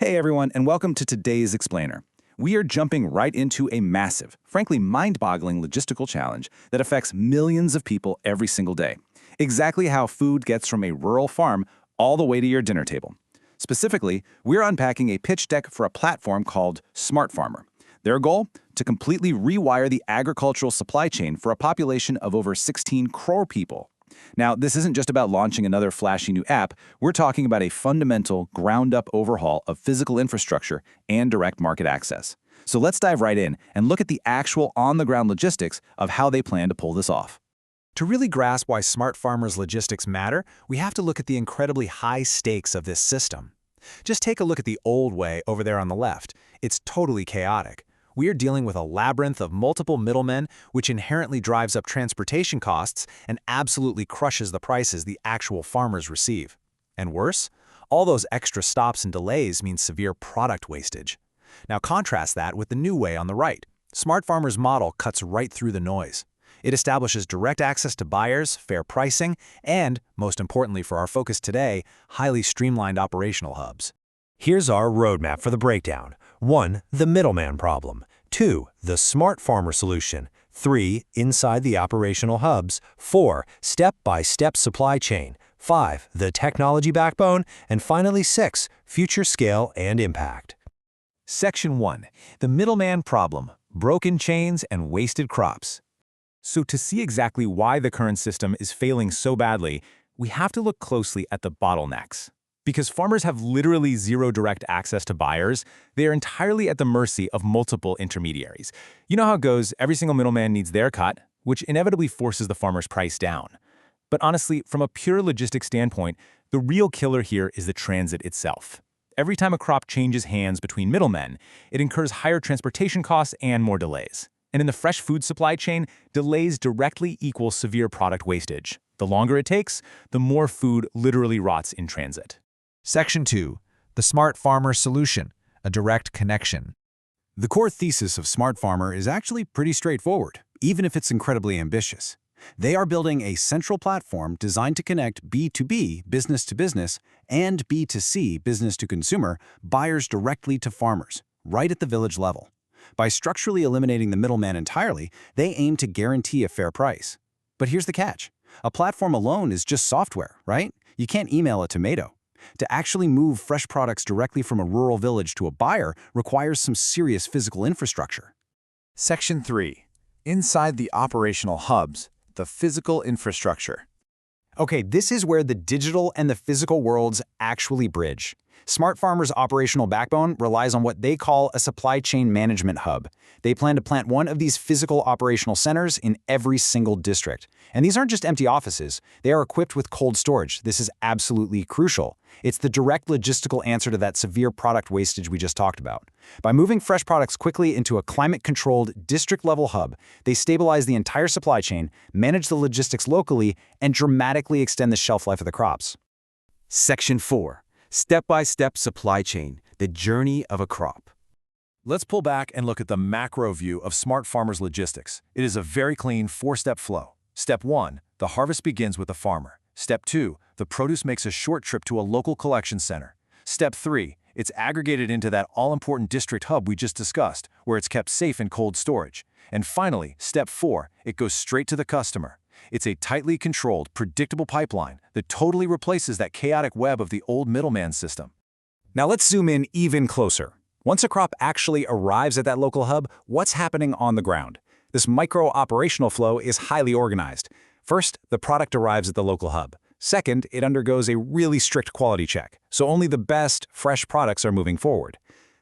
Hey everyone, and welcome to today's Explainer. We are jumping right into a massive, frankly mind-boggling logistical challenge that affects millions of people every single day. Exactly how food gets from a rural farm all the way to your dinner table. Specifically, we're unpacking a pitch deck for a platform called Smart Farmer. Their goal? To completely rewire the agricultural supply chain for a population of over 16 crore people. Now, this isn't just about launching another flashy new app. We're talking about a fundamental, ground-up overhaul of physical infrastructure and direct market access. So let's dive right in and look at the actual on-the-ground logistics of how they plan to pull this off. To really grasp why Smart Farmer's logistics matter, we have to look at the incredibly high stakes of this system. Just take a look at the old way over there on the left. It's totally chaotic. We are dealing with a labyrinth of multiple middlemen, which inherently drives up transportation costs and absolutely crushes the prices the actual farmers receive. And worse, all those extra stops and delays mean severe product wastage. Now contrast that with the new way on the right. Smart Farmer's model cuts right through the noise. It establishes direct access to buyers, fair pricing, and, most importantly for our focus today, highly streamlined operational hubs. Here's our roadmap for the breakdown. 1. The middleman problem. 2. The Smart Farmer solution. 3. Inside the operational hubs. 4. Step-by-step supply chain. 5. The technology backbone. And finally 6. Future scale and impact. Section 1. The middleman problem, broken chains and wasted crops. So to see exactly why the current system is failing so badly, we have to look closely at the bottlenecks. Because farmers have literally zero direct access to buyers, they are entirely at the mercy of multiple intermediaries. You know how it goes, every single middleman needs their cut, which inevitably forces the farmer's price down. But honestly, from a pure logistics standpoint, the real killer here is the transit itself. Every time a crop changes hands between middlemen, it incurs higher transportation costs and more delays. And in the fresh food supply chain, delays directly equal severe product wastage. The longer it takes, the more food literally rots in transit. Section 2. The Smart Farmer Solution, a direct connection. The core thesis of Smart Farmer is actually pretty straightforward, even if it's incredibly ambitious. They are building a central platform designed to connect B2B, business to business, and B2C, business to consumer, buyers directly to farmers, right at the village level. By structurally eliminating the middleman entirely, they aim to guarantee a fair price. But here's the catch. A platform alone is just software, right? You can't email a tomato. To actually move fresh products directly from a rural village to a buyer requires some serious physical infrastructure. Section 3. Inside the operational hubs, the physical infrastructure. Okay, this is where the digital and the physical worlds actually bridge. Smart Farmer's operational backbone relies on what they call a supply chain management hub. They plan to plant one of these physical operational centers in every single district. And these aren't just empty offices. They are equipped with cold storage. This is absolutely crucial. It's the direct logistical answer to that severe product wastage we just talked about. By moving fresh products quickly into a climate-controlled, district-level hub, they stabilize the entire supply chain, manage the logistics locally, and dramatically extend the shelf life of the crops. Section 4. Step-by-step supply chain, the journey of a crop. Let's pull back and look at the macro view of Smart Farmer's logistics. It is a very clean four-step flow. Step 1, the harvest begins with the farmer. Step 2, the produce makes a short trip to a local collection center. Step 3, it's aggregated into that all-important district hub we just discussed, where it's kept safe in cold storage. And finally, Step 4, it goes straight to the customer. It's a tightly controlled, predictable pipeline that totally replaces that chaotic web of the old middleman system. Now let's zoom in even closer. Once a crop actually arrives at that local hub, what's happening on the ground? This micro-operational flow is highly organized. First, the product arrives at the local hub. Second, it undergoes a really strict quality check, so only the best, fresh products are moving forward.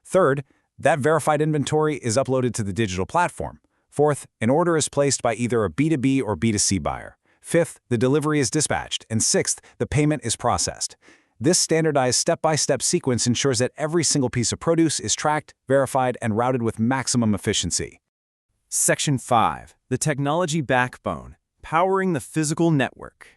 Third, that verified inventory is uploaded to the digital platform. Fourth, an order is placed by either a B2B or B2C buyer. Fifth, the delivery is dispatched. And sixth, the payment is processed. This standardized step-by-step sequence ensures that every single piece of produce is tracked, verified, and routed with maximum efficiency. Section 5. The technology backbone, powering the physical network.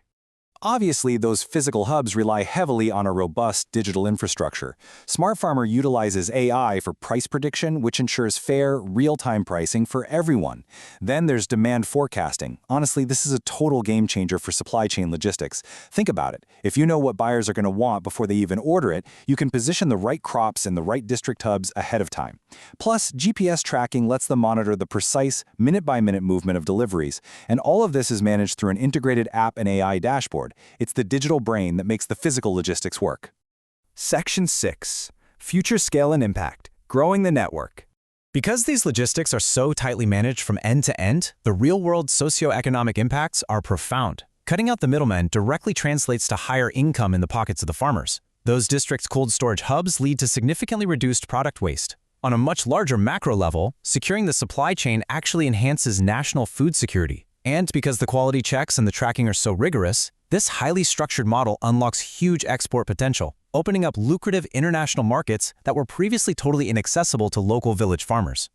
Obviously, those physical hubs rely heavily on a robust digital infrastructure. Smart Farmer utilizes AI for price prediction, which ensures fair, real-time pricing for everyone. Then there's demand forecasting. Honestly, this is a total game changer for supply chain logistics. Think about it. If you know what buyers are going to want before they even order it, you can position the right crops in the right district hubs ahead of time. Plus, GPS tracking lets them monitor the precise, minute-by-minute movement of deliveries. And all of this is managed through an integrated app and AI dashboard. It's the digital brain that makes the physical logistics work. Section 6. Future Scale and Impact. Growing the Network. Because these logistics are so tightly managed from end to end, the real-world socioeconomic impacts are profound. Cutting out the middlemen directly translates to higher income in the pockets of the farmers. Those districts' cold storage hubs lead to significantly reduced product waste. On a much larger macro level, securing the supply chain actually enhances national food security. And because the quality checks and the tracking are so rigorous, this highly structured model unlocks huge export potential, opening up lucrative international markets that were previously totally inaccessible to local village farmers.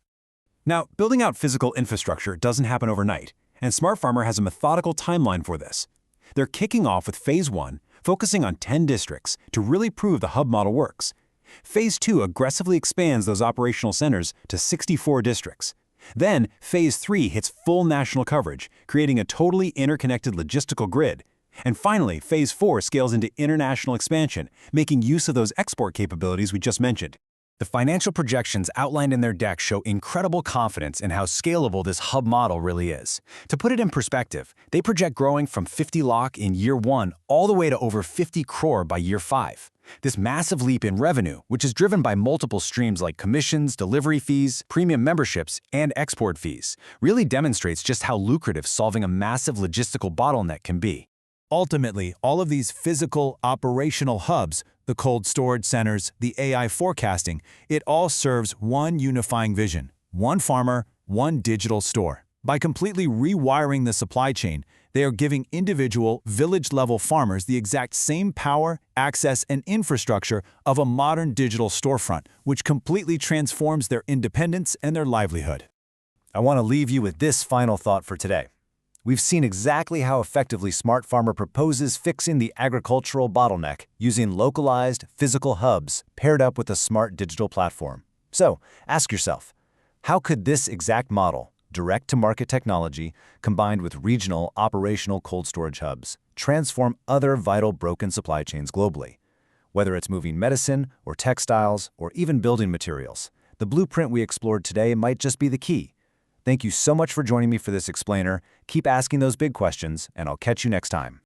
Now, building out physical infrastructure doesn't happen overnight, and Smart Farmer has a methodical timeline for this. They're kicking off with Phase 1, focusing on 10 districts to really prove the hub model works. Phase 2 aggressively expands those operational centers to 64 districts. Then, Phase 3 hits full national coverage, creating a totally interconnected logistical grid. And finally, Phase 4 scales into international expansion, making use of those export capabilities we just mentioned. The financial projections outlined in their deck show incredible confidence in how scalable this hub model really is. To put it in perspective, they project growing from 50 lakh in year 1 all the way to over 50 crore by year 5. This massive leap in revenue, which is driven by multiple streams like commissions, delivery fees, premium memberships, and export fees, really demonstrates just how lucrative solving a massive logistical bottleneck can be. Ultimately, all of these physical, operational hubs, the cold storage centers, the AI forecasting, it all serves one unifying vision: one farmer, one digital store. By completely rewiring the supply chain, they are giving individual, village-level farmers the exact same power, access, and infrastructure of a modern digital storefront, which completely transforms their independence and their livelihood. I want to leave you with this final thought for today. We've seen exactly how effectively Smart Farmer proposes fixing the agricultural bottleneck using localized physical hubs paired up with a smart digital platform. So, ask yourself, how could this exact model, direct-to-market technology, combined with regional operational cold storage hubs, transform other vital broken supply chains globally? Whether it's moving medicine or textiles or even building materials, the blueprint we explored today might just be the key. Thank you so much for joining me for this explainer. Keep asking those big questions, and I'll catch you next time.